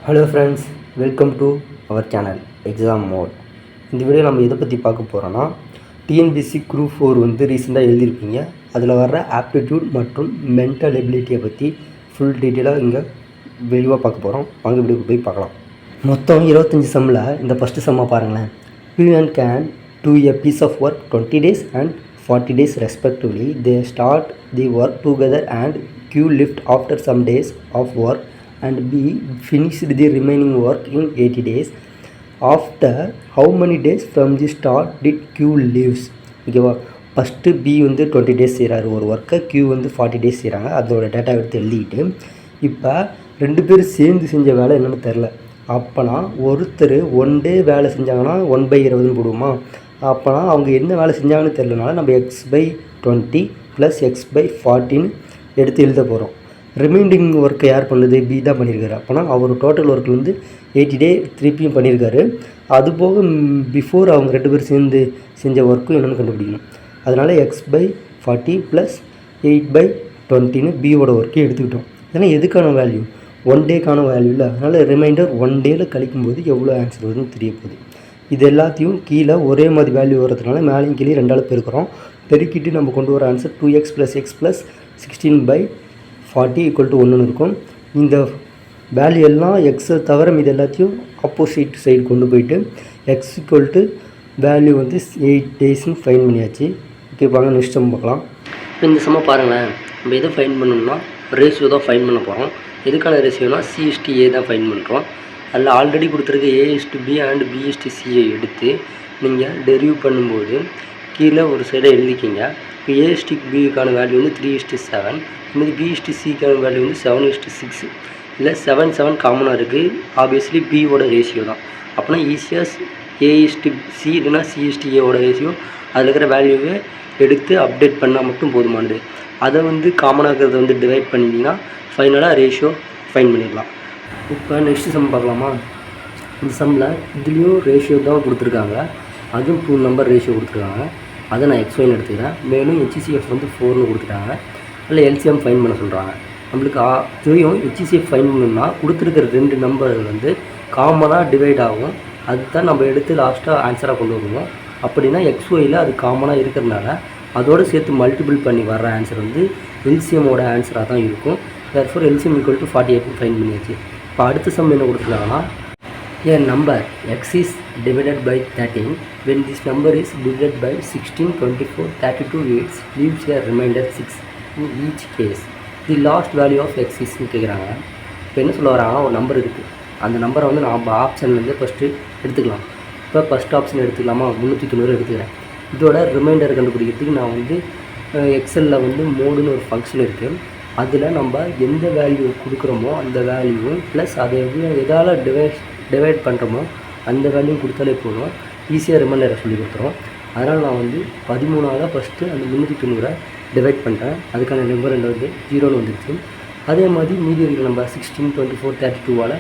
Hello friends, welcome to our channel exam mode. இந்த video நம்ம எதை பற்றி பார்க்க போகிறோன்னா, டிஎன்பிஎஸ்சி குரூப் 4 வந்து ரீசெண்டாக எழுதியிருப்பீங்க. அதில் வர்ற ஆப்டிடியூட் மற்றும் மென்டல் எபிலிட்டியை பற்றி ஃபுல் டீட்டெயிலாக இங்கே விரிவாக பார்க்க போகிறோம். வாங்க வீடியோக்கு போய் பார்க்கலாம். மொத்தம் 25 சம்மில் இந்த ஃபஸ்ட்டு சம்மாக பாருங்களேன். Q and can do a piece of work 20 days and 40 days respectively. They start the work together and Q lift after some days of work and B finished the remaining work in 80 days. After how many days from the start did Q leaves? ஓகேவா, first B வந்து 20 days செய்கிறாரு ஒரு ஒர்க்கை, Q வந்து 40 days செய்கிறாங்க. அதோட data எடுத்து எழுதிக்கிட்டு, இப்போ ரெண்டு பேரும் சேர்ந்து செஞ்ச வேலை என்னென்னு தெரில. அப்போனா ஒருத்தர் 1 டே வேலை செஞ்சாங்கன்னா 1/20 போடுவோமா? அப்போனா அவங்க என்ன வேலை செஞ்சாங்கன்னு தெரிலனால நம்ம x/20 + x/40 எடுத்து எழுத போகிறோம். ரிமைண்டிங் ஒர்க்கை யார் பண்ணுது? பி தான் பண்ணியிருக்காரு. அப்போனா அவர் டோட்டல் ஒர்க்கில் வந்து 80 டே திருப்பியும் பண்ணியிருக்காரு. அதுபோக பிஃபோர் அவங்க ரெண்டு பேரும் சேர்ந்து செஞ்ச ஒர்க்கும் என்னென்னு கண்டுபிடிக்கணும். அதனால் x/40 + 8/20 பியோட ஒர்க்கை எடுத்துக்கிட்டோம். இதெல்லாம் எதுக்கான வேல்யூ? 1 டேக்கான வேல்யூ இல்லை. அதனால் ரிமைண்டர் 1 டேயில் கழிக்கும்போது எவ்வளோ ஆன்சர் வருதுன்னு தெரிய போகுது. இது எல்லாத்தையும் கீழே ஒரே மாதிரி வேல்யூ வர்றதுனால மேலேயும் கீழே 2ஆல் பெருக்கிறோம். பெருக்கிட்டு நம்ம கொண்டு வர ஆன்சர் 2x + x + 16/40 = 1 இருக்கும். இந்த வேல்யூ எல்லாம் எக்ஸை தவிர இது எல்லாத்தையும் ஆப்போசிட் சைடு கொண்டு போயிட்டு x வேல்யூ வந்து 8 டேஸ்ன்னு ஃபைன் பண்ணியாச்சு. ஓகே, வாங்க நெக்ஸ்ட் சம் பார்க்கலாம். இப்போ இந்த சம்மை பாருங்களேன். நம்ம எதை ஃபைன் பண்ணணும்னா ரேஷியோ தான் ஃபைன் பண்ண போகிறோம். எதுக்கான ரேஷியோனா C/A தான் ஃபைன் பண்ணுறோம். அதில் ஆல்ரெடி கொடுத்துருக்க A/B அண்ட் B/C எடுத்து நீங்கள் டெரிவ் பண்ணும்போது கீழே ஒரு சைடை எழுதிக்கிங்க. இப்போ A/Bக்கான வேல்யூ வந்து 3:7, இதுமாதிரி B/Cக்கான வேல்யூ வந்து 7:6. இல்லை 7 காமனாக இருக்குது. ஆப்வியஸ்லி பியோட ரேஷியோ தான். அப்படின்னா ஈஸியாக A/C இல்லைனா C/Aவோட ரேஷியோ அதில் இருக்கிற வேல்யூவை எடுத்து அப்டேட் பண்ணால் மட்டும் போதுமானது. அதை வந்து காமனாக இருக்கிறத வந்து டிவைட் பண்ணிங்கன்னா ஃபைனலாக ரேஷியோ ஃபைன் பண்ணிடலாம். இப்போ நெக்ஸ்ட் சம் பார்க்கலாமா? இந்த சம்மில் இதுலேயும் ரேஷியோ தான் கொடுத்துருக்காங்க, அதுவும் 2 நம்பர் ரேஷியோ கொடுத்துருக்காங்க. அதை நான் x1 எடுத்துக்கிறேன். மேலும் HCF வந்து 4ன்னு கொடுத்துட்டாங்க. அதில் LCM ஃபைன் பண்ண சொல்கிறாங்க. நம்மளுக்கு தெரியும் HCF ஃபைன் பண்ணணும்னா கொடுத்துருக்கிற 2 நம்பர் வந்து காமனாக டிவைட் ஆகும். அதுதான் நம்ம எடுத்து லாஸ்ட்டாக ஆன்சராக கொண்டு வருவோம். அப்படின்னா XYயில் அது காமனாக இருக்கிறதுனால அதோடு சேர்த்து மல்டிபிள் பண்ணி வர்ற ஆன்சர் வந்து LCMோட ஆன்சராக தான் இருக்கும். therefore LCM = 48 ஃபைன் பண்ணியாச்சு. இப்போ அடுத்த சம் என்ன கொடுத்துருக்காங்கன்னா, a number x is divided by 13 when this number is divided by 16, 24, 32 8 leaves a remainder 6 in each case. The last value of x is கேட்குறாங்க. இப்போ என்ன சொல்ல வராங்கன்னா, ஒரு நம்பர் இருக்குது. அந்த நம்பரை வந்து நம்ம ஆப்ஷன்லேருந்து ஃபஸ்ட்டு எடுத்துக்கலாம். இப்போ ஃபஸ்ட் ஆப்ஷன் எடுத்துக்கலாமா? 390 எடுத்துக்கிறேன். இதோட ரிமைண்டர் கண்டுபிடிக்கிறதுக்கு நான் வந்து எக்ஸலில் வந்து மோடுன்னு ஒரு ஃபங்க்ஷன் இருக்குது. அதில் நம்ம எந்த வேல்யூ கொடுக்குறோமோ அந்த வேல்யூ ப்ளஸ் அதை எதால் டிவைட் பண்ணுறோமோ அந்த வேல்யூ கொடுத்தாலே போதும். ஈஸியாக ரிமைண்டரை சொல்லி கொடுத்துரும். அதனால் நான் வந்து 13ஆல் ஃபஸ்ட்டு அந்த 390 டிவைட் பண்ணுறேன். அதுக்கான நம்பர் வந்து 0ன்னு வந்துடுச்சு. அதே மாதிரி மீதி இருக்கிற நம்பர் 16, 24, 32ஆல்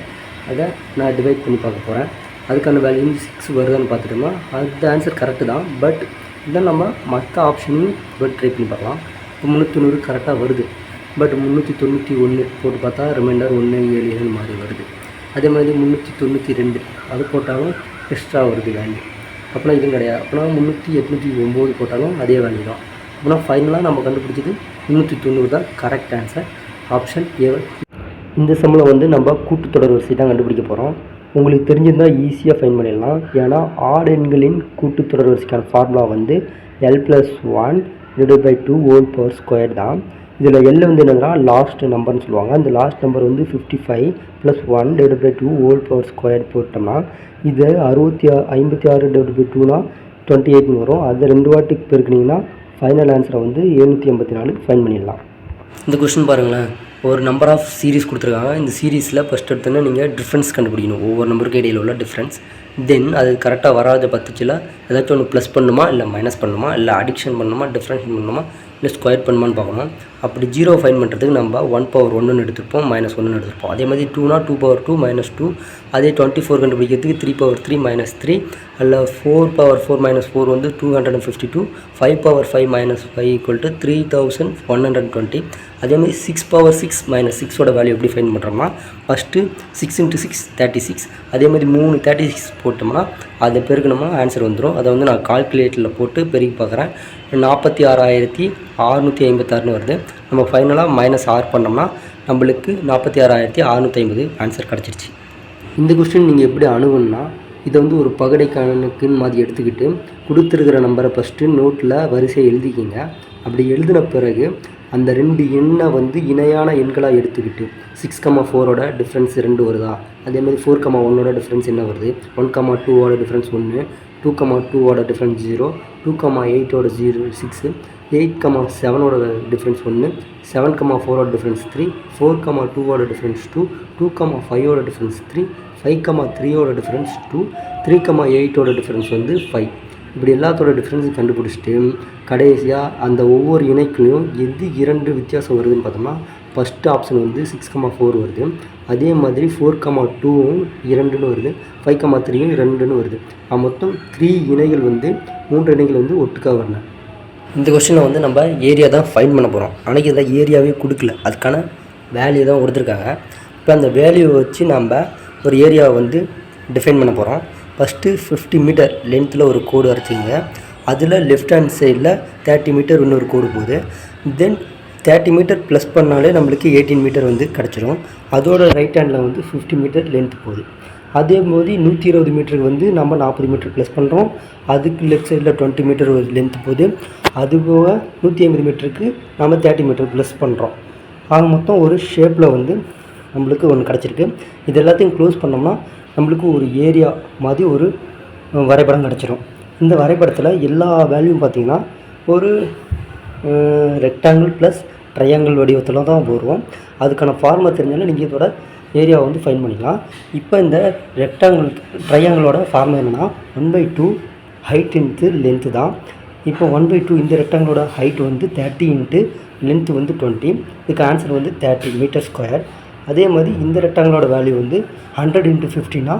அதை நான் டிவைட் பண்ணி பார்க்க போகிறேன். அதுக்கான வேல்யூ 6 வருதான்னு பார்த்துட்டோம்னா அந்த ஆன்சர் கரெக்டு தான். பட் இதான் நம்ம மற்ற ஆப்ஷனையும் ட்ரை பண்ணி பார்க்கலாம். இப்போ 390 கரெக்டாக வருது. பட் 391 போட்டு பார்த்தா ரிமைண்டர் 1, 7, 7 மாதிரி வருது. அதே மாதிரி 392 அது போட்டாலும் எக்ஸ்ட்ரா வருது வேல்யூ. அப்படின்னா இதுவும் கிடையாது. அப்படின்னா 809 போட்டாலும் அதே வேல்யூ தான். அப்படின்னா ஃபைனலாக நம்ம கண்டுபிடிச்சது 390 தான் கரெக்ட் ஆன்சர், ஆப்ஷன் ஏ. இந்த சம்மில் வந்து நம்ம கூட்டுத்தொடர் வரிசை தான் கண்டுபிடிக்க போகிறோம். உங்களுக்கு தெரிஞ்சிருந்தால் ஈஸியாக ஃபைன் பண்ணிடலாம். ஏன்னா ஆட் எண்களின் கூட்டுத்தொடர் வரிசைக்கான ஃபார்முலா வந்து l+1 / 2² தான். இதில் L வந்து என்னதுன்னா லாஸ்ட் நம்பர்னு சொல்லுவாங்க. அந்த லாஸ்ட் நம்பர் வந்து 55 + 1 / 2² போட்டோம்னா இது 56 / 2னா 28 வரும். அதை 2 வாட்டிக்கு பெருக்கினீங்கன்னா ஃபைனல் ஆன்சரை வந்து 784 ஃபைன் பண்ணிடலாம். இந்த கொஸ்டின் பாருங்களேன். ஒரு நம்பர் ஆஃப் சீரீஸ் கொடுத்துருக்காங்க. இந்த சீரீஸில் ஃபஸ்ட் எடுத்தோன்னா நீங்கள் டிஃப்ரென்ஸ் கண்டுபிடிக்கணும், ஒவ்வொரு நம்பருக்கு இடையில் உள்ள டிஃப்ரென்ஸ். தென் அது கரெக்டாக வராத பட்சத்தில் ஏதாச்சும் ஒன்று ப்ளஸ் பண்ணணுமா, இல்லை மைனஸ் பண்ணணுமா, இல்லை அடிக்ஷன் பண்ணணுமா, டிஃப்ரென்ஷன் பண்ணணுமா, இல்லை ஸ்கொயர் பண்ணுமான்னு பார்க்கணும். அப்படி 0 ஃபைண்ட் பண்ணுறதுக்கு நம்ம 1/1 எடுத்துருப்போம், -1 எடுத்துருப்போம். அதே மாதிரி 2னா 2/2 -2. அதே 24 கண்டுபிடிக்கிறதுக்கு 3/3 -3. அதில் 4/4 -4 வந்து 252. 5/5 -5 = 3120. அதே மாதிரி 6/6 -6 வேல்யூ எப்படி ஃபைண்ட் பண்ணுறோம்னா ஃபஸ்ட்டு 6 × 6 36. அதே மாதிரி 3 36 போட்டோம்னா அதை பெருக்கணும்னா ஆன்சர் வந்துடும். அதை வந்து நான் கால்குலேட்டரில் போட்டு பெருக்கி பார்க்குறேன். 46,656 வருது. நம்ம ஃபைனலாக -6 பண்ணோம்னா நம்மளுக்கு 46,650 ஆன்சர் கிடச்சிருச்சு. இந்த கொஸ்டின் நீங்கள் எப்படி அணுகுன்னா இதை வந்து ஒரு பகடை கணக்குன்னு மாதிரி எடுத்துக்கிட்டு கொடுத்துருக்கிற நம்பரை ஃபஸ்ட்டு நோட்டில் வரிசையை எழுதிக்கிங்க. அப்படி எழுதின பிறகு அந்த 2 எண்ணை வந்து இணையான எண்களாக எடுத்துக்கிட்டு 6,4ஓட டிஃப்ரென்ஸ் 2 வருதா, அதேமாதிரி 4,1ஓட டிஃப்ரென்ஸ் என்ன வருது, 1,2ஓட டிஃப்ரென்ஸ் 1, 2,2ஓட டிஃப்ரென்ஸ் 0, 2,8ஓட 6, 8,7ஓட டிஃப்ரென்ஸ் 1, 7,4ஓட டிஃப்ரென்ஸ் 3, 4,2ஓட டிஃப்ரென்ஸ் 2, 2,5ஓட டிஃப்ரென்ஸ் 3, 5,3ஓட டிஃப்ரென்ஸ் 2, 3,8ஓட டிஃப்ரென்ஸ் வந்து 5. இப்படி எல்லாத்தோட டிஃப்ரென்ஸும் கண்டுபிடிச்சிட்டு கடைசியாக அந்த ஒவ்வொரு இணைக்குலையும் எது 2 வித்தியாசம் வருதுன்னு பார்த்தோம்னா ஃபஸ்ட்டு ஆப்ஷன் வந்து 6,4 வருது. அதே மாதிரி 4,2வும் 2ன்னு வருது, 5,3யும் 2ன்னு வருது. மொத்தம் 3 இணைகள் வந்து 3 இணைகள் வந்து ஒட்டுக்காக வரணும். இந்த கொஸ்டினில் வந்து நம்ம ஏரியா தான் ஃபைண்ட் பண்ண போகிறோம். அன்றைக்கி இதை ஏரியாவே கொடுக்கல, அதுக்கான வேல்யூ தான் கொடுத்துருக்காங்க. இப்போ அந்த வேல்யூவை வச்சு நம்ம ஒரு ஏரியாவை வந்து டிஃபைன் பண்ண போகிறோம். ஃபஸ்ட்டு 50 மீட்டர் லென்த்தில் ஒரு கோடு வரைச்சிங்க. அதில் லெஃப்ட் ஹேண்ட் சைடில் 30 மீட்டர் இன்னொரு கோடு போகுது. தென் 30 மீட்டர் ப்ளஸ் பண்ணாலே நம்மளுக்கு 18 மீட்டர் வந்து கிடச்சிரும். அதோட ரைட் ஹேண்டில் வந்து 50 மீட்டர் லென்த் போகுது. அதே மாதிரி 120 மீட்டருக்கு வந்து நம்ம 40 மீட்டர் ப்ளஸ் பண்ணுறோம். அதுக்கு லெஃப்ட் சைடில் 20 மீட்டர் ஒரு லென்த் போகுது. அதுபோக 150 மீட்டருக்கு நம்ம 30 மீட்டர் ப்ளஸ் பண்ணுறோம். ஆக மொத்தம் ஒரு ஷேப்பில் வந்து நம்மளுக்கு ஒன்று கிடச்சிருக்கு. இது எல்லாத்தையும் க்ளோஸ் பண்ணோம்னா நம்மளுக்கு ஒரு ஏரியா மாதிரி ஒரு வரைபடம் கிடச்சிரும். இந்த வரைபடத்தில் எல்லா வேல்யூவும் பார்த்திங்கன்னா ஒரு ரெக்டாங்கிள் ப்ளஸ் ட்ரையாங்கிள் வடிவத்தில் தான் வரும். அதுக்கான ஃபார்முலா தெரிஞ்சாலும் நீங்கள் இதோட ஏரியாவை வந்து ஃபைண்ட் பண்ணிக்கலாம். இப்போ இந்த ட்ரையாங்கிளோட ஃபார்முலா என்னென்னா 1/2 ஹைட் இன்ட்டு லென்த்து தான். இப்போ 1/2 இந்த ரெக்டாங்கிளோட ஹைட் வந்து 30 இன்ட்டு லென்த்து வந்து 20. இதுக்கு ஆன்சர் வந்து 30 மீட்டர் ஸ்கொயர். அதே மாதிரி இந்த ரெக்டாங்கிளோட வேல்யூ வந்து 100 × 50னா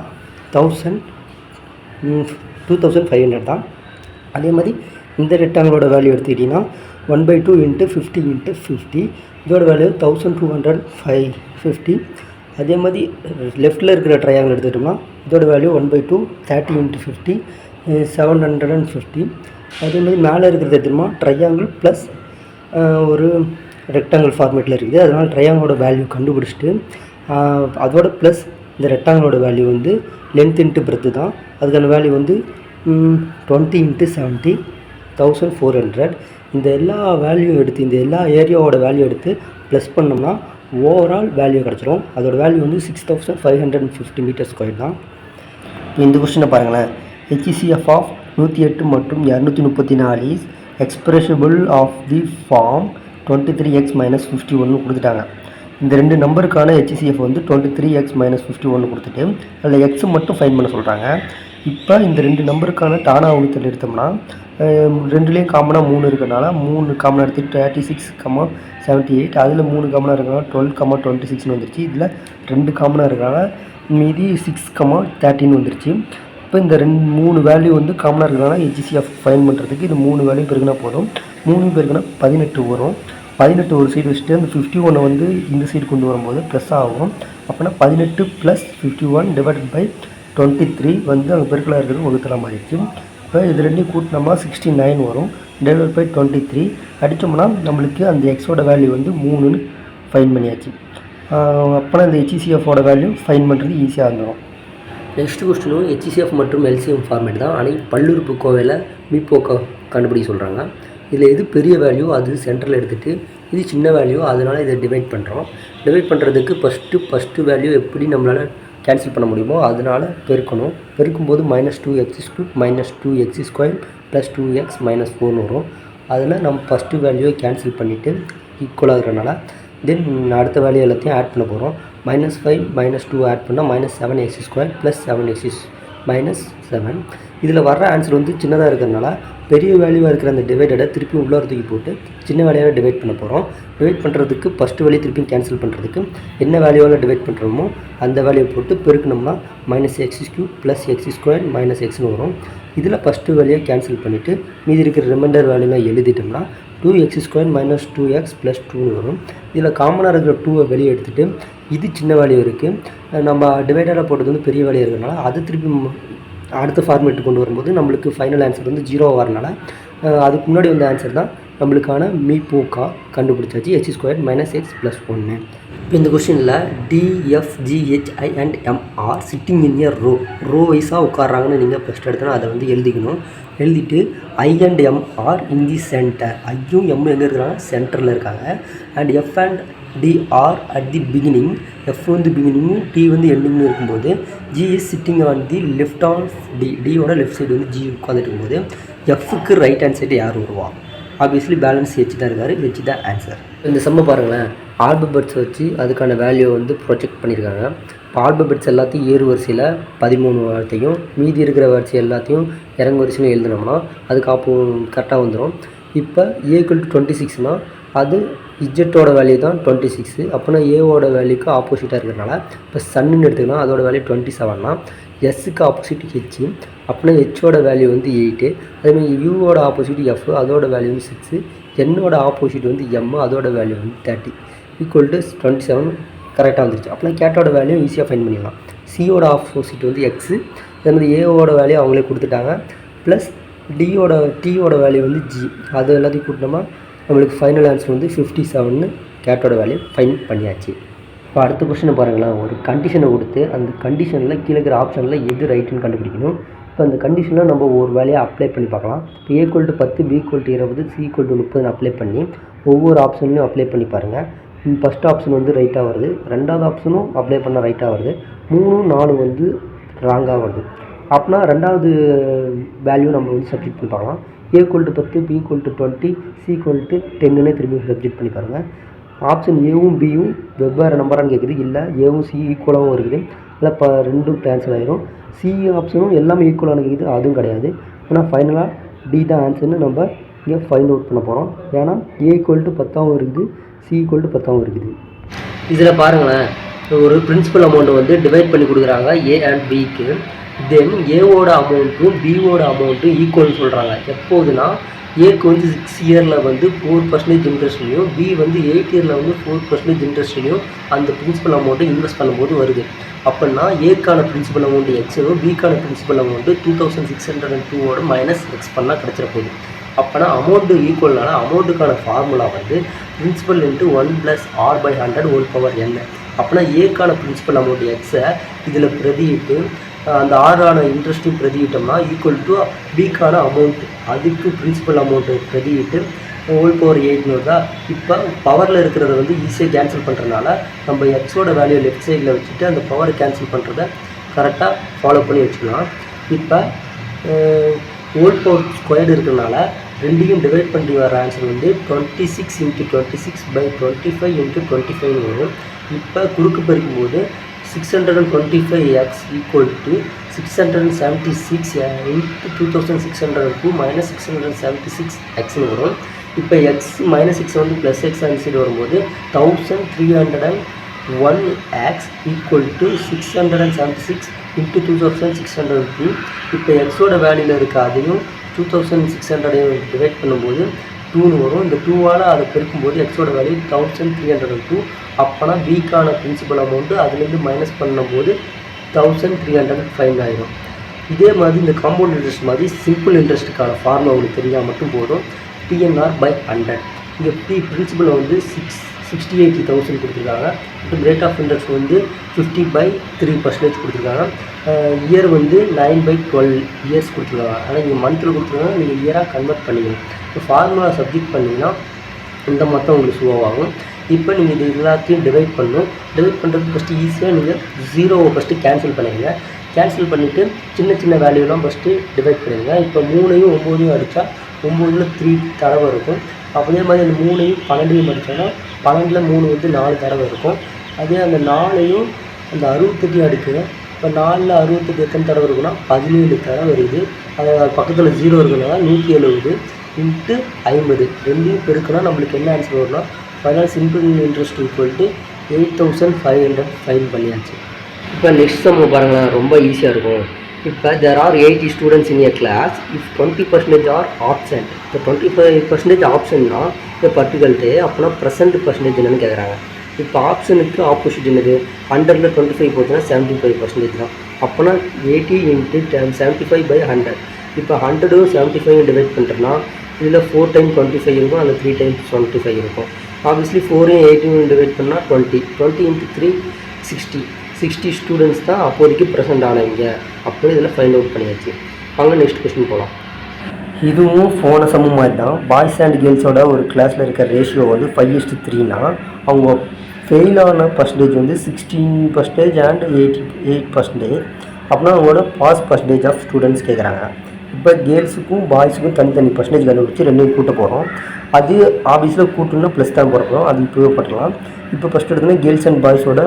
2500 தான். அதே மாதிரி இந்த ரெக்டாங்கிளோட வேல்யூ எடுத்துக்கிட்டிங்கன்னா 1/2 × 50 × 50. இதோட வேல்யூ 1250. அதே மாதிரி லெஃப்ட்டில் இருக்கிற ட்ரையாங்கிள் எடுத்துக்கிட்டோம்னா இதோட வேல்யூ 1/2 30 × 50 750. அதே மாதிரி மேலே இருக்கிறது எடுத்துட்டோம்னா ட்ரையாங்கிள் ப்ளஸ் ஒரு ரெக்டாங்கிள் ஃபார்மேட்டில் இருக்குது. அதனால் ட்ரையாங்கிளோட வேல்யூ கண்டுபிடிச்சிட்டு அதோட ப்ளஸ் இந்த ரெக்டாங்கிளோட வேல்யூ வந்து லென்த் இன்ட்டு பிரெத்து தான். அதுக்கான வேல்யூ வந்து 20 × 70 1400. இந்த எல்லா வேல்யூ எடுத்து இந்த எல்லா ஏரியாவோட வேல்யூ எடுத்து ப்ளஸ் பண்ணோம்னா ஓவரால் வேல்யூ கிடச்சிரும். அதோட வேல்யூ வந்து 6550 மீட்டர் ஸ்கொயர் தான். இந்த கொஸ்டினை பாருங்களேன். HCF ஆஃப் 108 மற்றும் 234 is expressible of the form 23x - 51 கொடுத்துட்டாங்க. இந்த 2 நம்பருக்கான HCF வந்து 23x - 51 கொடுத்துட்டு அதில் எக்ஸ் மட்டும் ஃபைண்ட் பண்ண சொல்கிறாங்க. இப்போ இந்த 2 நம்பருக்கான டானா வகுத்தல் எடுத்தோம்னா 2லேயும் காமனாக 3 இருக்கிறனால 3 காமனாக எடுத்து 36,78. அதில் 3 காமனாக இருக்கிறனால 12,26 வந்துருச்சு. இதில் 2 காமனாக இருக்கிறனால மீதி 6,13 வந்துருச்சு. இப்போ இந்த 3 வேல்யூ வந்து காமனாக இருக்கிறனால HCF ஃபைண்ட் பண்ணுறதுக்கு இது 3 வேல்யூ பெருக்கினா போதும். 3 பெருக்கினா 18 வரும். 18 ஒரு சைடு வச்சுட்டு அந்த 51 வந்து இந்த சைடு கொண்டு வரும்போது ப்ளஸ் ஆகும். அப்போனா 18 + 51 / 23 வந்து அங்கே பெருக்கலாக இருக்கிறது வகுத்தலாம் மாறிடுச்சு. இப்போ இது ரெண்டையும் கூட்டினோம்னா 69 வரும். / 23 அடித்தோம்னா நம்மளுக்கு அந்த எக்ஸோட வேல்யூ வந்து 3ன்னு ஃபைண்ட் பண்ணியாச்சு. அப்போனா இந்த HCFோட வேல்யூ ஃபைண்ட் பண்ணுறது ஈஸியாக இருந்துடும். நெக்ஸ்ட் கொஸ்டினும் HCF மற்றும் LCM ஃபார்மேட் தான். ஆனால் பல்லுறுப்புக்கோவையில் மீப்போக்கை கண்டுபிடிக்க சொல்கிறாங்க. இதில் எது பெரிய வேல்யூ அது சென்டரில் எடுத்துகிட்டு இது சின்ன வேல்யூ அதனால் இதை டிவைட் பண்ணுறோம். டிவைட் பண்ணுறதுக்கு ஃபஸ்ட்டு வேல்யூ எப்படி நம்மளால் கேன்சல் பண்ண முடியுமோ அதனால் பெருக்கணும். பெருக்கும்போது -2x³ - 2x² + 2x - 4 வரும். அதில் நம்ம ஃபஸ்ட்டு வேல்யூவை கேன்சல் பண்ணிவிட்டு ஈக்குவலாக இருக்கிறனால தென் அடுத்த வேல்யூ எல்லாத்தையும் ஆட் பண்ண போகிறோம். -5 - 2 ஆட் பண்ணால் -7x² + 7x -7. இதில் வர்ற ஆன்சர் வந்து சின்னதாக இருக்கிறதுனால பெரிய வேல்யூவாக இருக்கிற அந்த டிவைடடை திருப்பி உள்ளே தூக்கி போட்டு சின்ன வேல்யூவாக டிவைட் பண்ண போகிறோம். டிவைட் பண்ணுறதுக்கு ஃபஸ்ட்டு வேல்யூ திருப்பி கேன்சல் பண்ணுறதுக்கு என்ன வேல்யூவால் டிவைட் பண்ணுறோமோ அந்த வேல்யூவை போட்டு பெருக்கணும்னா -x³ + x² - xன்னு வரும். இதில் ஃபஸ்ட்டு வேல்யூவை கேன்சல் பண்ணிவிட்டு மீதி இருக்கிற ரிமைண்டர் வேல்யூலாம் எழுதிட்டோம்னா 2x² - 2x + 2ன்னு வரும். இதில் காமனாக இருக்கிற 2வை வெளியே எடுத்துகிட்டு இது சின்ன வேல்யூ இருக்குது, நம்ம டிவைடராக போட்டது வந்து பெரிய வேல்யூ இருக்கிறதுனால அது திருப்பி அடுத்த ஃபார்மேட்டு கொண்டு வரும்போது நம்மளுக்கு ஃபைனல் ஆன்சர் வந்து 0 வரனால அதுக்கு முன்னாடி வந்த ஆன்சர் தான் நம்மளுக்கான மீபோக்கா கண்டுபிடிச்சாச்சு. x² - x + 1. இப்போ இந்த கொஷினில் DFGHI and M are sitting in a row வைஸாக உட்காராங்கன்னு நீங்கள் ஃபஸ்ட் எடுத்தோன்னா அதை வந்து எழுதிக்கணும். எழுதிட்டு I and M are in the center. ஐயும் எம்மும் எங்கே இருக்கிறாங்க? சென்டரில் இருக்காங்க. And F and D are at the beginning. F வந்து பிகினிங்கும் T வந்து எண்டிங்கும் இருக்கும்போது G is sitting on the left of D. Dயோட லெஃப்ட் சைடு வந்து G உட்காந்துட்டு இருக்கும்போது Fக்கு ரைட் ஹேண்ட் சைடு யார் வருவா? ஆப்வியஸ்லி பேலன்ஸ் H தான் இருக்கார். H தான் ஆன்சர். இந்த சம்மை பாருங்களேன், ஆல்பபெட்ஸ் வச்சு அதுக்கான வேல்யூ வந்து ப்ரொஜெக்ட் பண்ணியிருக்காங்க. இப்போ ஆல்பபெட்ஸ் எல்லாத்தையும் ஏறு வரிசையில் 13 வார்த்தையும் மீதி இருக்கிற வரிசை எல்லாத்தையும் இறங்கு வரிசையும் எழுதினோம்னா அதுக்கு கரெக்டாக வந்துடும். இப்போ A = 26னா அது இஜெட்டோட வேல்யூ தான் 26. அப்போனா ஏவோட வேல்யூக்கு ஆப்போசிட்டாக இருக்கிறதுனால இப்போ சன்னுன்னு எடுத்துக்கலாம், அதோட வேல்யூ 27னா எஸ்ஸுக்கு ஆப்போசிட் ஹெச், அப்படின்னா ஹெச்சோட வேல்யூ வந்து 8. அதேமாதிரி யூவோட ஆப்போசிட் எஃப், அதோட வேல்யூ வந்து 6. என்னோட ஆப்போசிட் வந்து எம், அதோட வேல்யூ வந்து 30 = 27 கரெக்டாக வந்துருச்சு. அப்படின்னா கேட்டோட வேல்யூ ஈஸியாக ஃபைன் பண்ணிடலாம். சியோட ஆப்போசிட் வந்து எக்ஸு, அதேமாதிரி ஏவோட வேல்யூ அவங்களே கொடுத்துட்டாங்க, ப்ளஸ் டீயோட வேல்யூ வந்து ஜி, அது எல்லாத்தையும் கூட்டினோமா நம்மளுக்கு ஃபைனல் ஆன்சர் வந்து 57ன்னு கேட்டோட வேல்யூ ஃபைன் பண்ணியாச்சு. இப்போ அடுத்த கொஸ்டினை பாருங்களேன், ஒரு கண்டிஷனை கொடுத்து அந்த கண்டிஷனில் கீழே இருக்கிற ஆப்ஷனில் எது ரைட்டுன்னு கண்டுபிடிக்கணும். இப்போ அந்த கண்டிஷனில் நம்ம ஒரு வேலையை அப்ளை பண்ணி பார்க்கலாம். இப்போ A = 10, B = 20, C = 30 அப்ளை பண்ணி ஒவ்வொரு ஆப்ஷன்லையும் அப்ளை பண்ணி பாருங்கள். ஃபஸ்ட் ஆப்ஷன் வந்து ரைட்டாக வருது, ரெண்டாவது ஆப்ஷனும் அப்ளை பண்ண ரைட்டாக வருது, 3, 4 வந்து ராங்காக வருது. அப்படின்னா ரெண்டாவது வேல்யூ நம்ம வந்து சப்ஜெக்ட் பண்ணி பார்க்கலாம். A = 10, B = 20, C = 10ன்னு திரும்பி சப்ஜெக்ட் பண்ணி பாருங்கள். ஆப்ஷன் ஏவும் பியும் வெவ்வேறு நம்பரான்னு கேட்குது. இல்லை, ஏவும் சி ஈக்குவலாகவும் இருக்குது. இல்லை இப்போ ரெண்டும் கேன்சல் ஆகிரும். சி ஆப்ஷனும் எல்லாமே ஈக்குவலான கேட்குது, அதுவும் கிடையாது. ஆனால் ஃபைனலாக டி தான் ஆன்சர்னு நம்ம இங்கே ஃபைண்ட் அவுட் பண்ண போகிறோம். ஏன்னா A = 10 இருக்குது, C = 10 இருக்குது. இதில் பாருங்களேன், ஒரு பிரின்சிபல் அமௌண்ட்டை வந்து டிவைட் பண்ணி கொடுக்குறாங்க A and Bக்கு. தென் ஏவோட அமௌண்ட்டும் பியோட அமௌண்ட்டும் ஈக்குவல்னு சொல்கிறாங்க. எப்போதுனா ஏக்கு வந்து 6 இயரில் வந்து 4% இன்ட்ரெஸ்ட்லையும், பி வந்து 8 இயரில் வந்து 4% இன்ட்ரெஸ்ட்லையும் அந்த பிரின்சிபல் அமௌண்ட்டை இன்வெஸ்ட் பண்ணும்போது வருது. அப்படின்னா ஏக்கான பிரின்சிபல் அமௌண்ட்டு எக்ஸும் பிக்கான பிரின்சிபல் அமௌண்ட்டு 2602 மைனஸ் எக்ஸ் பண்ணால் கிடச்சிட போகுது. அப்போனா அமௌண்ட்டு ஈக்குவல்னால அமௌண்ட்டுக்கான ஃபார்முலா வந்து பிரின்சிபல் × 1 + r/100 அப்படின்னா ஏக்கான பிரின்சிபல் அமௌண்ட் எக்ஸை இதில் பிரதியிட்டு அந்த ஆறான இன்ட்ரெஸ்ட்டும் பிரதியிட்டோம்னா ஈக்குவல் டு பிக்கான அமௌண்ட்டு, அதுக்கு பிரின்சிபல் அமௌண்ட்டு பிரதியிட்டு ⁴ வருதா. இப்போ பவரில் இருக்கிறத வந்து ஈஸியாக கேன்சல் பண்ணுறதுனால நம்ம எக்ஸோட வேல்யூ லெஃப்ட் சைடில் வச்சுட்டு அந்த பவரை கேன்சல் பண்ணுறத கரெக்டாக ஃபாலோ பண்ணி வச்சுக்கலாம். இப்போ ⁴² இருக்கிறதுனால ரெண்டையும் டிவைட் பண்ணி வர ஆன்சர் வந்து 26 × 26/25 × 25 வரும். இப்போ குறுக்கு பெருக்கும்போது 625x = 676 × 2602 - 676xன்னு வரும். இப்போ எக்ஸ் -x வந்து +x அந்த சைடு வரும்போது 1301x = 676 × 2602. இப்போ எக்ஸோட வேல்யூவில் இருக்க அதையும் 2600 டிவைட் பண்ணும்போது 2ன்னு வரும். இந்த 2ஆல் அதை பெருக்கும்போது எக்ஸோட வேல்யூ 1302. அப்போனா பிக்கான பிரின்சிபல் அமௌண்ட்டு அதுலேருந்து மைனஸ் பண்ணும்போது 1305 ஆயிரும். இதே மாதிரி இந்த காம்பவுண்ட் இன்ட்ரெஸ்ட் மாதிரி சிம்பிள் இன்ட்ரெஸ்ட்டுக்கான ஃபார்முலா உங்களுக்கு தெரிஞ்சால் மட்டும் போதும். PNR/100. இங்கே பிரின்சிபல் வந்து 68,000 கொடுத்துருக்காங்க. இப்போ ரேட் ஆஃப் இன்ட்ரெஸ்ட் வந்து 50/3% கொடுத்துருக்காங்க. இயர் வந்து 9/12 இயர்ஸ் கொடுத்துருக்காங்க. ஆனால் நீங்கள் மந்த்தில் கொடுத்துருக்காங்க, நீங்கள் இயராக கன்வெர்ட் பண்ணிக்கணும். இப்போ ஃபார்முலா சப்ஜெக்ட் பண்ணிங்கன்னா இந்த மொத்தம் உங்களுக்கு சுவாகும். இப்போ நீங்கள் இது எல்லாத்தையும் டிவைட் பண்ணணும். டிவைட் பண்ணுறதுக்கு ஃபஸ்ட்டு ஈஸியாக நீங்கள் 0வை ஃபஸ்ட்டு கேன்சல் பண்ணிடுங்க. கேன்சல் பண்ணிவிட்டு சின்ன சின்ன வேல்யூலாம் ஃபஸ்ட்டு டிவைட் பண்ணிடுங்க. இப்போ 3ஐயும் 9ஐயும் அடித்தா 9ல் 3 தடவை இருக்கும். அதே மாதிரி அந்த 3ஐயும் 12ஐயும் அடித்தோன்னா 12ல் 3 வந்து 4 தடவை இருக்கும். அதே அந்த 4ஐயும் அந்த 68ஐயும் அடிக்க இப்போ 4ல் 60க்கு எத்தனை தடவை இருக்குன்னா 17 தடவை வருது. அது பக்கத்தில் 0 இருக்கிறதுனால 170 இன்ட்டு 50 ரெண்டையும் பெருக்கினா நம்மளுக்கு என்ன ஆன்சர் வரும்னா final simple interest equal to 8500 fine பண்ணியாச்சு. இப்போ நெக்ஸ்ட் சம் பாருங்களேன், ரொம்ப ஈஸியாக இருக்கும். இப்போ there are 80 students in a class. If 20% are absent, இப்போ 25% ஆப்ஷன்னா இப்போ பர்டிகுலர் டே அப்படின்னா ப்ரெசன்ட் பர்சன்டேஜ் என்னன்னு கேட்குறாங்க. இப்போ ஆப்ஷனுக்கு ஆப்போசிட் என்னது, 100ல் 25 போச்சுன்னா 75% தான். அப்போனா 80 இன்ட்டு 75/100. இப்போ 100 75 டிவைட் பண்ணுறேன்னா இதில் 4 டைம் 25 இருக்கும், அதில் 3 டைம்ஸ் 25 இருக்கும். ஆப்வியஸ்லி 4 8 டிவைட் பண்ணால் 20 இன்ட்டு 3 60 ஸ்டூடெண்ட்ஸ் தான் அப்போதைக்கு ப்ரெசென்ட் ஆனவங்க. அப்போ இதில் ஃபைண்ட் அவுட் பண்ணியாச்சு. வாங்க நெக்ஸ்ட் கொஸ்டின் போகலாம். இதுவும் போன சமம் மாதிரி தான். பாய்ஸ் அண்ட் கேர்ள்ஸோட ஒரு கிளாஸில் இருக்க ரேஷியோ வந்து 5:3னா அவங்க ஃபெயிலான பர்சன்டேஜ் வந்து 16% அண்ட் 88%. அப்படின்னா அவங்களோட பாஸ் பர்சன்டேஜ் ஆஃப் ஸ்டூடெண்ட்ஸ் கேட்குறாங்க. இப்போ கேர்ள்ஸுக்கும் பாய்ஸுக்கும் தனித்தனி பர்சன்டேஜ் கண்டுபிடிச்சி ரெண்டையும் கூட்ட போகிறோம். அது ஆஃபீஸில் கூட்டணும்னா ப்ளஸ் தான் போகிறோம், அது இப்போவே பண்ணலாம். இப்போ ஃபஸ்ட் எடுத்தோன்னா கேர்ள்ஸ் அண்ட் பாய்ஸோட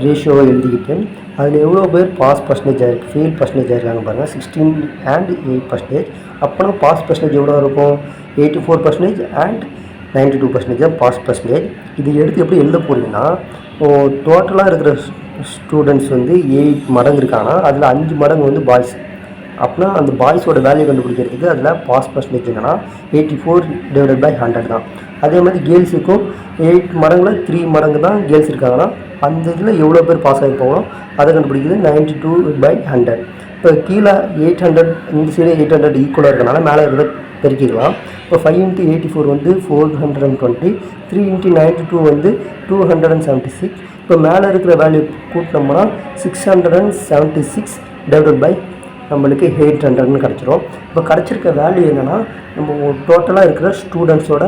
ரேஷியோவை எழுதிக்கிட்டு அதில் எவ்வளோ பேர் பாஸ் பர்சன்டேஜ் ஆகிருக்கு, ஃபெயில் பர்சன்டேஜ் ஆகிருக்காங்க பாருங்கள், 16 அண்ட் 8%. அப்போனா பாஸ் பர்சன்டேஜ் எவ்வளோ இருக்கும், 84% அண்ட் 92% தான் பாஸ் பர்சன்டேஜ். இது எடுத்து எப்படி எழுத போகிறீங்கன்னா, டோட்டலாக இருக்கிற ஸ்டூடெண்ட்ஸ் வந்து 8 மடங்கு இருக்காங்கன்னா அதில் 5 மடங்கு வந்து பாய்ஸ். அப்படின்னா அந்த பாய்ஸோட வேல்யூ கண்டுபிடிக்கிறதுக்கு அதில் பாஸ் பர்சன்டேஜ் என்னன்னா 84/100 தான். அதே மாதிரி கேர்ள்ஸுக்கும் 8 மடங்கில் 3 மடங்கு தான் கேர்ள்ஸ் இருக்காங்கன்னா அந்த இதில் எவ்வளோ பேர் பாஸ் ஆகிருப்பாங்களோ அதை கண்டுபிடிக்கிறது 92/100. இப்போ கீழே 800, இந்த சைடு 800 ஈக்குவலாக இருக்கனால மேலே இருக்கிறத பெருக்கிக்கலாம். இப்போ 5 × 84 வந்து 420, 3 × 92 வந்து 276. இப்போ மேலே இருக்கிற வேல்யூ கூட்டினோம்னா 676 டிவைடட் பை நம்மளுக்கு 800ன்னு கிடச்சிரும். இப்போ கிடச்சிருக்க வேல்யூ என்னென்னா நம்ம டோட்டலாக இருக்கிற ஸ்டூடெண்ட்ஸோட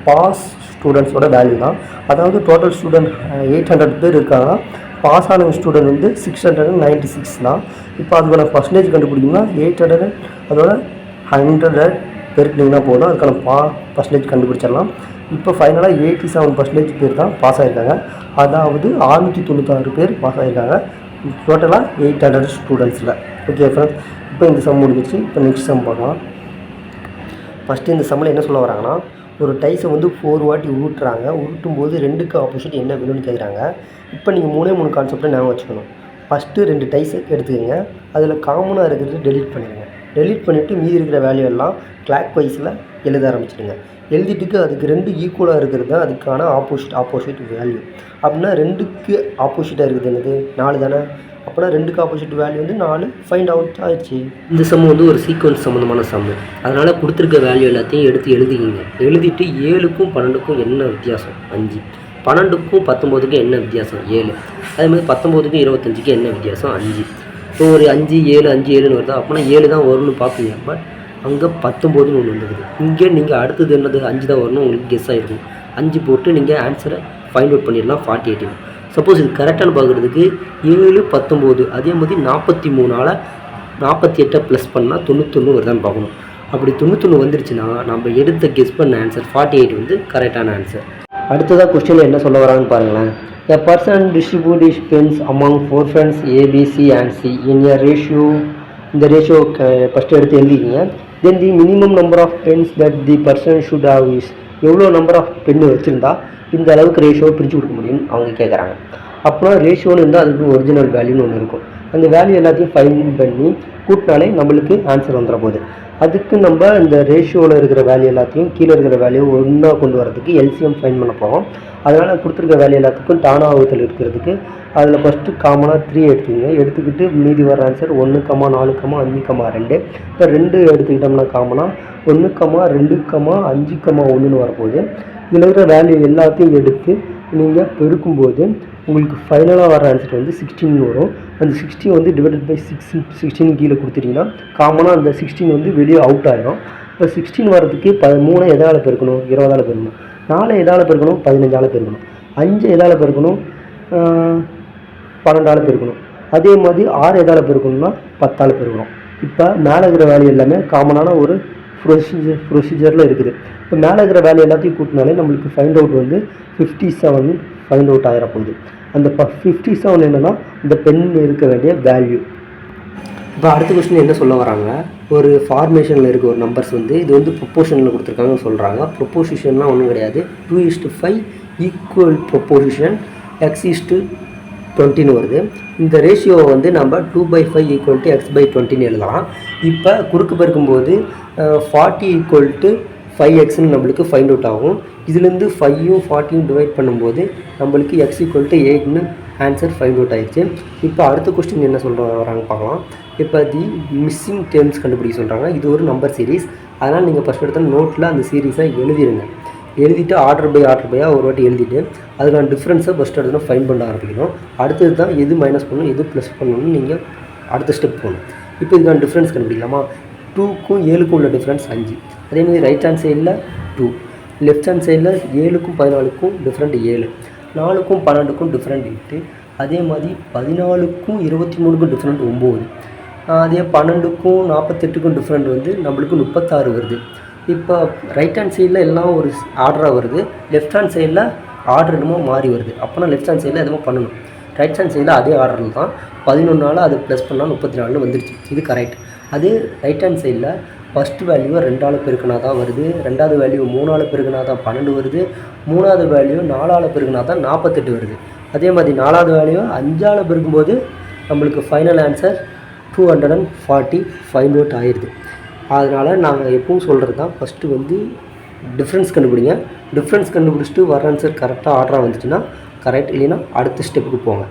பாஸ் ஸ்டூடெண்ட்ஸோட வேல்யூ தான். அதாவது டோட்டல் ஸ்டூடெண்ட் 800 பேர் இருக்காங்கன்னா பாஸ் ஆன ஸ்டூடெண்ட் வந்து 696 தான். இப்போ அதுக்கான பர்சன்டேஜ் கண்டுபிடிக்கணும்னா 800 அதோட 100 பெருக்கினீங்கன்னா போதும், அதுக்கான பர்சன்டேஜ் கண்டுபிடிச்சிடலாம். இப்போ ஃபைனலாக 87% பேர் தான் பாஸ் ஆகிருக்காங்க. அதாவது 696 பேர் பாஸ் ஆகிருக்காங்க டோட்டலாக 800 ஸ்டூடெண்ட்ஸில். ஓகே ஃப்ரெண்ட்ஸ், இப்போ இந்த சம் முடிஞ்சிச்சு. இப்போ நெக்ஸ்ட் சம் பார்க்கலாம். ஃபஸ்ட்டு இந்த சம்மில் என்ன சொல்ல வராங்கன்னா, ஒரு டைஸை வந்து 4 வாட்டி உருட்டுறாங்க. உருட்டும் போது 2க்கு ஆப்போசிட் என்ன வேணும்னு கேட்குறாங்க. இப்போ நீங்கள் 3 கான்செப்டை ஞாபகம் வச்சுக்கணும். ஃபஸ்ட்டு 2 டைஸை எடுத்துக்கோங்க, அதில் காமனாக இருக்கிறது டெலீட் பண்ணிடுங்க. டெலீட் பண்ணிவிட்டு மீதி இருக்கிற வேல்யூ எல்லாம் கிளாக் வைஸில் எழுத ஆரம்பிச்சிடுங்க. எழுதிட்டு அதுக்கு 2 ஈக்குவலாக இருக்கிறது தான் அதுக்கான ஆப்போசிட் வேல்யூ. அப்படின்னா 2க்கு ஆப்போசிட்டாக இருக்குது என்னது 4 தானே. அப்போனா 2க்கு ஆப்போசிட் வேல்யூ வந்து 4 ஃபைண்ட் அவுட் ஆயிடுச்சு. இந்த சம் வந்து ஒரு சீக்வன்ஸ் சம்மந்தமான சம். அதனால் கொடுத்துருக்க வேல்யூ எல்லாத்தையும் எடுத்து எழுதிக்கிங்க. எழுதிட்டு 7க்கும் 12க்கும் என்ன வித்தியாசம் 5, 12க்கும் 19க்கும் என்ன வித்தியாசம் 7, அதேமாதிரி 19க்கும் 25க்கு என்ன வித்தியாசம் 5. இப்போ ஒரு 5 7 5 7ன்னு வருதா, அப்போனா 7 தான் வரும்னு பார்ப்பீங்க. பட் அங்கே 19ன்னு ஒன்று வந்துருக்குது. இங்கே நீங்கள் அடுத்தது என்னது 5 தான் வரணும் உங்களுக்கு கெஸ் ஆகிருக்கும். 5 போட்டு நீங்கள் ஆன்சரை ஃபைண்ட் அவுட் பண்ணிடலாம் 48. சப்போஸ் இது கரெக்டானு பார்க்குறதுக்கு 7 19 அதே மாதிரி 43ஆல் 48 ப்ளஸ் பண்ணால் 91 வருதான்னு பார்க்கணும். அப்படி 91 வந்துருச்சுன்னா நம்ம எடுத்த கெஸ் பண்ண ஆன்சர் 48 வந்து கரெக்டான ஆன்சர். அடுத்ததாக கொஸ்டினில் என்ன சொல்ல வராங்கன்னு பாருங்களேன். A person distribute his pens among 4 friends A, B, C and C in a ratio. இந்த ரேஷியோ ஃபஸ்ட்டு எடுத்து எழுதிக்கிங்க. Then the minimum number of pens that the person should have is. எவ்வளோ நம்பர் ஆஃப் பென்னு வச்சுருந்தா இந்த அளவுக்கு ரேஷியோவை பிரித்து கொடுக்க முடியும்னு அவங்க கேட்குறாங்க. அப்படின்னா ரேஷியோன்னு இருந்தால் அதுக்கு ஒரிஜினல் வேல்யூன்னு ஒன்று இருக்கும். அந்த வேல்யூ எல்லாத்தையும் ஃபைண்ட் பண்ணி கூட்டினாலே நம்மளுக்கு ஆன்சர் வந்துட போகுது. அதுக்கு நம்ம இந்த ரேஷியோவில் இருக்கிற வேல்யூ எல்லாத்தையும் கீழே இருக்கிற வேல்யூ ஒன்றா கொண்டு வரதுக்கு எல்சிஎம் ஃபைண்ட் பண்ண போகிறோம். அதனால் கொடுத்துருக்க வேல்யூ எல்லாத்துக்கும் தானாவத்தில் இருக்கிறதுக்கு அதில் ஃபஸ்ட்டு காமனாக 3 எடுத்துக்கிங்க. எடுத்துக்கிட்டு மீதி வர ஆன்சர் 1, 4, 5, 2. இப்போ 2 எடுத்துக்கிட்டோம்னா காமனாக 1, 2, 5, 1ன்னு வரப்போகுது. இதில் இருக்கிற வேல்யூ எல்லாத்தையும் எடுத்து நீங்கள் பெருக்கும்போது உங்களுக்கு ஃபைனலாக வர ஆன்சர் வந்து 16 வரும். அந்த 16 வந்து டிவைடட் பை 16 கீழே கொடுத்துட்டிங்கன்னா காமனாக அந்த 16 வந்து வெளியே அவுட் ஆகிடும். இப்போ 16 வரதுக்கு 3 எதால் பெருக்கணும் 20ஆல் பெருக்கணும், 4 எதால் பெருக்கணும் 15ஆல் பெருக்கணும், 5 எதால் பெருக்கணும் 12ஆல் பெருக்கணும், அதே மாதிரி 6 எதால் பெருக்கணும்னா 10ஆல் பெருக்கணும். இப்போ மேலே இருக்கிற வேல்யூ எல்லாமே காமனான ஒரு ப்ரொசீஜரில் இருக்குது. இப்போ மேலே இருக்கிற வேல்யூ எல்லாத்தையும் கூட்டினாலே நம்மளுக்கு ஃபைண்ட் அவுட் வந்து 57 ஃபைண்ட் அவுட் ஆகிற போகுது. அந்த 57 என்னென்னா இந்த பென் இருக்க வேண்டிய வேல்யூ. இப்போ அடுத்த கொஸ்டின் என்ன சொல்ல வராங்க, ஒரு ஃபார்மேஷனில் இருக்க ஒரு நம்பர்ஸ் வந்து இது வந்து ப்ரொப்போர்ஷனில் கொடுத்துருக்காங்கன்னு சொல்கிறாங்க. ப்ரொப்போசிஷன்லாம் ஒன்றும் கிடையாது. 2:5 ஈக்குவல் ப்ரொப்போசிஷன் x:20 வருது. இந்த ரேஷியோவை வந்து நம்ம 2/5 = x/20 எழுதலாம். இப்போ குறுக்கு பெருக்கும்போது 40 = 5x நம்மளுக்கு ஃபைண்ட் அவுட் ஆகும். இதுலேருந்து 5யும் 40யும் டிவைட் பண்ணும்போது நம்மளுக்கு x = 8ன்னு ஆன்சர் ஃபைண்ட் அவுட் ஆயிடுச்சு. இப்போ அடுத்த கொஸ்டின் என்ன வராங்க பார்க்கலாம். இப்போ தி மிஸ்ஸிங் டேர்ம்ஸ் கண்டுபிடிக்க சொல்கிறாங்க. இது ஒரு நம்பர் சீரீஸ். அதனால் நீங்கள் ஃபஸ்ட் எடுத்த நோட்டில் அந்த சீரீஸை எழுதிடுங்க. எழுதிட்டு ஆர்டர் பையாக ஒரு வாட்டி எழுதிட்டு அதுக்கான டிஃப்ரென்ஸை ஃபஸ்ட் எடுத்து ஃபைண்ட் பண்ண ஆரம்பிக்கணும். அடுத்தது தான் எது மைனஸ் பண்ணணும் எது ப்ளஸ் பண்ணணும்னு நீங்கள் அடுத்த ஸ்டெப் போகணும். இப்போ இதுக்கான டிஃப்ரென்ஸ் கண்டுபிடிக்கலாமா? 2க்கும் 7க்கும் உள்ள டிஃப்ரென்ஸ் 5. அதேமாதிரி ரைட் ஹேண்ட் சைடில் 2, லெஃப்ட் ஹேண்ட் சைடில் 7க்கும் 14க்கும் டிஃப்ரெண்ட் 7, 4க்கும் 12க்கும் டிஃப்ரெண்ட் 8, அதே மாதிரி 14க்கும் 23க்கும் டிஃப்ரெண்ட் 9, அதே 12க்கும் 48க்கும் டிஃப்ரெண்ட் வந்து நம்மளுக்கு 36 வருது. இப்போ ரைட் ஹேண்ட் சைடில் எல்லாம் ஒரு ஆர்டராக வருது, லெஃப்ட் ஹேண்ட் சைடில் ஆர்டர் என்னமோ மாறி வருது. அப்போனா லெஃப்ட் ஹேண்ட் சைடில் எதுவும் பண்ணணும். ரைட் ஹேண்ட் சைடில் அதே ஆர்டரில் தான் 11 அது ப்ளஸ் பண்ணால் 34 வந்துடுச்சு. இது கரெக்ட். அதே ரைட் ஹேண்ட் சைடில் ஃபஸ்ட்டு வேல்யூவை 2ஆல் பெருக்கினா தான் வருது, 2வது வேல்யூ 3ஆல் பெருக்கினா தான் 12 வருது, 3வது வேல்யூ 4ஆல் பெருக்கினா தான் 48 வருது. அதே மாதிரி 4வது வேல்யூ 5ஆல் பெருக்கும்போது நம்மளுக்கு ஃபைனல் ஆன்சர் 240 ஃபைண்ட் அவுட் ஆயிடுது. அதனால் நாங்கள் எப்பவும் சொல்கிறது தான், ஃபஸ்ட்டு வந்து டிஃப்ரென்ஸ் கண்டுபிடிங்க. டிஃப்ரென்ஸ் கண்டுபிடிச்சிட்டு வர ஆன்சர் கரெக்டாக ஆர்டராக வந்துச்சுன்னா கரெக்ட், இல்லைன்னா அடுத்த ஸ்டெப்புக்கு போங்க.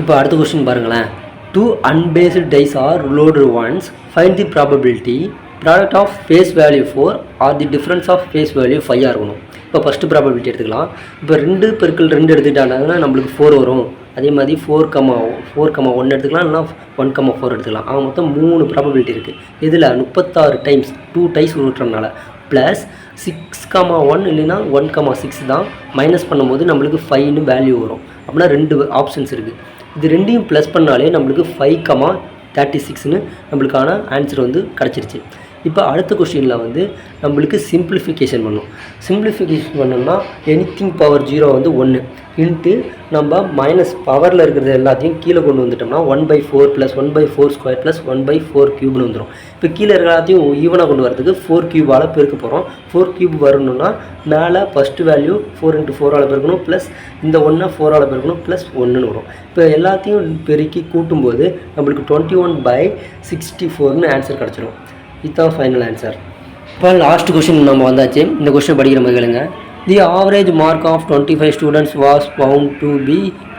இப்போ அடுத்த கொஸ்டின் பாருங்களேன். 2 unbased dice are loaded once. Find the probability product of face value 4 or the difference of face value 5 இருக்கணும். இப்போ ஃபஸ்ட்டு ப்ராபபிலிட்டி எடுத்துக்கலாம். இப்போ 2 × 2 எடுத்துக்கிட்டாங்கன்னா நம்மளுக்கு 4 வரும். அதே மாதிரி 4,1 எடுத்துக்கலாம், இல்லைனா 1,4 எடுத்துக்கலாம். மொத்தம் 3 ப்ராபபிலிட்டி இருக்குது. இதில் 36 டைம்ஸ் 2 டைஸ் உருட்டுறதுனால ப்ளஸ் 6,1 இல்லைன்னா 1,6 தான் மைனஸ் பண்ணும்போது நம்மளுக்கு 5ன்னு வேல்யூ வரும். அப்படின்னா 2 ஆப்ஷன்ஸ் இருக்குது. இது ரெண்டையும் ப்ளஸ் பண்ணாலே நம்மளுக்கு 5,36ன்னு நம்மளுக்கான ஆன்சர் வந்து கிடச்சிருச்சு. இப்போ அடுத்த கொஸ்டினில் வந்து நம்மளுக்கு சிம்பிளிஃபிகேஷன் பண்ணணும். சிம்பிளிஃபிகேஷன் பண்ணோம்னா எனிதிங் பவர் 0 வந்து 1 இன்ட்டு நம்ம மைனஸ் பவரில் இருக்கிறது எல்லாத்தையும் கீழே கொண்டு வந்துட்டோம்னா 1/4 + 1/4² + 1/4³ வந்துடும். இப்போ கீழே இருக்கிற எல்லாத்தையும் ஈவனாக கொண்டு வரதுக்கு 4³ பெருக்க போகிறோம். 4³ வரணும்னா மேலே ஃபஸ்ட்டு வேல்யூ 4 × 4ஆல் பெருக்கணும், ப்ளஸ் இந்த 1 4ஆல் பெருக்கணும், ப்ளஸ் 1ன்னு வரும். இப்போ எல்லாத்தையும் பெருக்கி கூட்டும்போது நம்மளுக்கு 21/64ன்னு ஆன்சர் கிடச்சிடும். இதுதான் ஃபைனல் ஆன்சர். இப்போ லாஸ்ட் கொஸ்டின் நம்ம வந்தாச்சு. இந்த கொஸ்டின் படிக்கிற மாதிரி கேளுங்க. The average mark of 25 students was found to be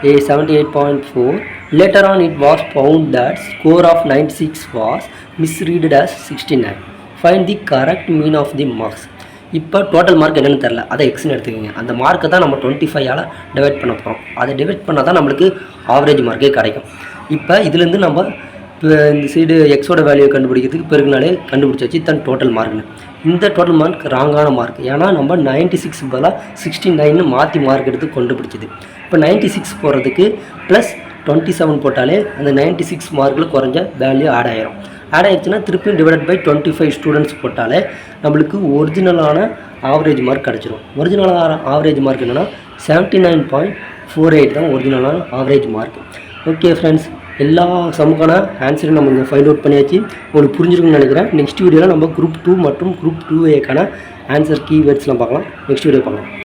a 78.4. Later on it was found that score of 96 was misread as 69. Find the correct mean of the marks. இப்போ total mark என்னென்னு தெரில, அதை எக்ஸ்ன்னு எடுத்துக்கோங்க. அந்த மார்க்கை தான் நம்ம 25ஆல் டிவைட் பண்ண போகிறோம். அதை டிவைட் பண்ணால் தான் நம்மளுக்கு ஆவரேஜ் மார்க்கே கிடைக்கும். இப்போ இதுலேருந்து நம்ம இந்த சைடு எக்ஸோட வேல்யூ கண்டுபிடிக்கிறதுக்கு பெருக்குனாலே கண்டுபிடிச்சாச்சு தான் டோட்டல் மார்க்னு. இந்த டோட்டல் மார்க் ராங்கான மார்க். ஏன்னா நம்ம 96 பதிலாக 69ன்னு மாற்றி மார்க் எடுத்து கண்டுபிடிச்சிது. இப்போ 96 போகிறதுக்கு ப்ளஸ் 27 போட்டாலே அந்த 96 மார்க்கில் குறைஞ்ச வேல்யூ ஆட் ஆகிரும். ஆட் ஆகிடுச்சுன்னா திருப்பியும் டிவைடட் பை 25 ஸ்டூடெண்ட்ஸ் போட்டாலே நம்மளுக்கு ஒரிஜினலான ஆவரேஜ் மார்க் கிடச்சிரும். ஒரிஜினலான ஆவரேஜ் மார்க் என்னென்னா 79.48 தான் ஒரிஜினலான ஆவரேஜ் மார்க். ஓகே ஃப்ரெண்ட்ஸ், எல்லா சமுக்கான ஆன்சரையும் நம்ம இங்கே ஃபைண்ட் அவுட் பண்ணியாச்சு. உங்களுக்கு புரிஞ்சிருக்குன்னு நினைக்கிறேன். நெக்ஸ்ட் வீடியோவில் நம்ம குரூப் 2 மற்றும் குரூப் 2A ஆன்சர் கீவேர்ட்ஸ்லாம் பார்க்கலாம். நெக்ஸ்ட் வீடியோ பார்க்கலாம்.